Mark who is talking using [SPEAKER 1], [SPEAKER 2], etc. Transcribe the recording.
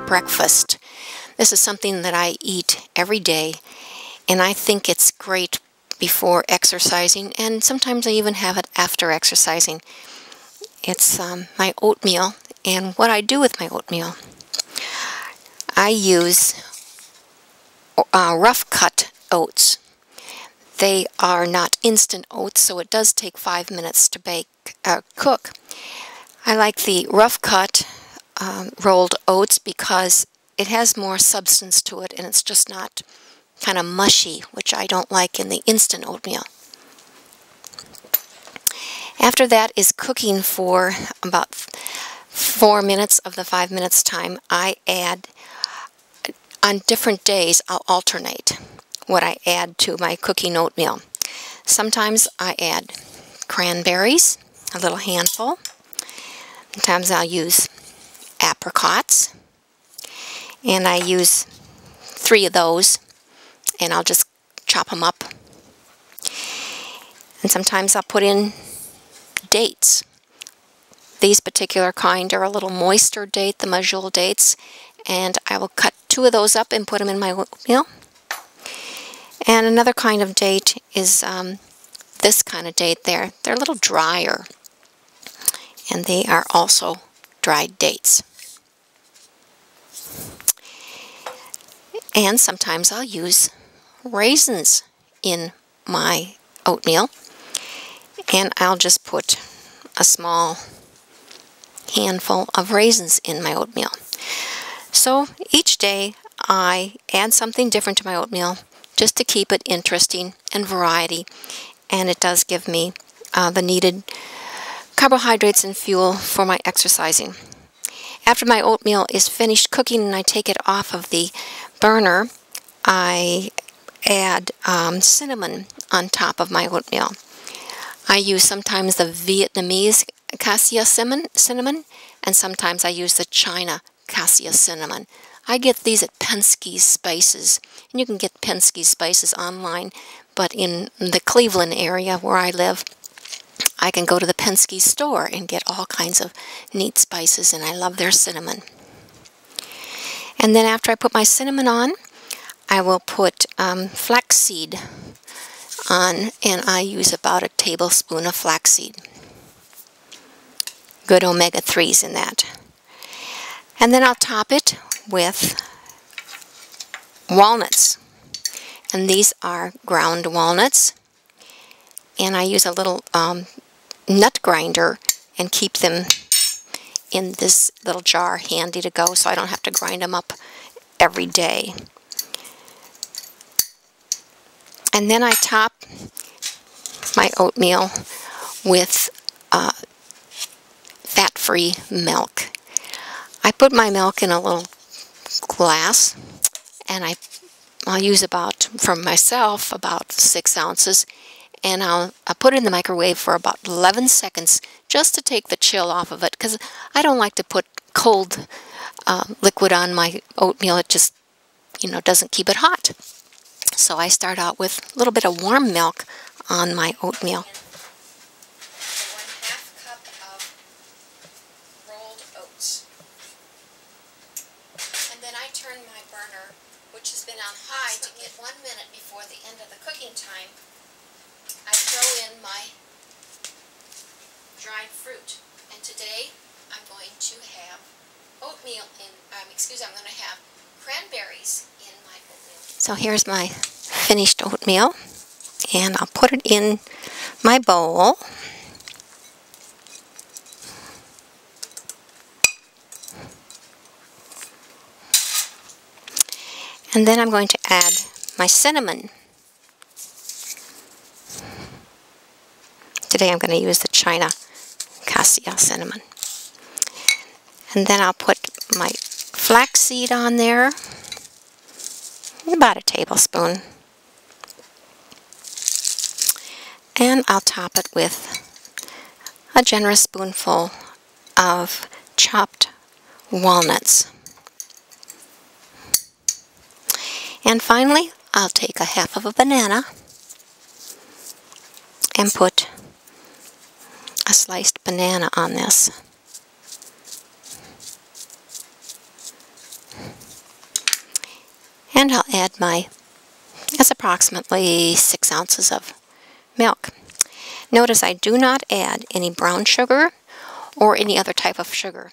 [SPEAKER 1] breakfast. This is something that I eat every day, and I think it's great before exercising, and sometimes I even have it after exercising. It's my oatmeal, and what I do with my oatmeal, I use rough cut oats. They are not instant oats, so it does take 5 minutes to cook. I like the rough cut rolled oats because it has more substance to it, and it's just not kind of mushy, which I don't like in the instant oatmeal. After that is cooking for about 4 minutes of the 5 minutes time. I add, on different days, I'll alternate what I add to my cooking oatmeal. Sometimes I add cranberries, a little handful. Sometimes I'll use apricots, and I use 3 of those, and I'll just chop them up. And sometimes I'll put in dates. These particular kind are a little moister date, the medjool dates, and I will cut 2 of those up and put them in my oatmeal. And another kind of date is this kind of date there. They're a little drier, and they are also dried dates. And sometimes I'll use raisins in my oatmeal, and I'll just put a small handful of raisins in my oatmeal. So each day I add something different to my oatmeal just to keep it interesting and variety, and it does give me the needed carbohydrates and fuel for my exercising. After my oatmeal is finished cooking and I take it off of the burner, I add cinnamon on top of my oatmeal. I use sometimes the Vietnamese cassia cinnamon, and sometimes I use the China cassia cinnamon. I get these at Penske's Spices, and you can get Penske's Spices online, but in the Cleveland area where I live, I can go to the Penske store and get all kinds of neat spices, and I love their cinnamon. And then after I put my cinnamon on, I will put flaxseed on, and I use about a tablespoon of flaxseed. Good omega-3s in that. And then I'll top it with walnuts, and these are ground walnuts, and I use a little nut grinder and keep them in this little jar handy to go, so I don't have to grind them up every day. And then I top my oatmeal with fat-free milk. I put my milk in a little glass, and I'll use about, for myself, about 6 ounces, and I'll put it in the microwave for about 11 seconds just to take the chill off of it, because I don't like to put cold liquid on my oatmeal. It just, doesn't keep it hot. So I start out with a little bit of warm milk on my oatmeal. 1/2 cup of rolled oats. And then I turn my burner, which has been on high, to get 1 minute before the end of the cooking time. I throw in my dried fruit. And today I'm going to have oatmeal in, I'm going to have cranberries in my oatmeal. So here's my finished oatmeal, and I'll put it in my bowl. And then I'm going to add my cinnamon. Today I'm going to use the China cassia cinnamon. And then I'll put my flaxseed on there, about a tablespoon. And I'll top it with a generous spoonful of chopped walnuts. And finally, I'll take 1/2 of a banana and put a sliced banana on this. And I'll add that's approximately 6 ounces of milk. Notice I do not add any brown sugar or any other type of sugar.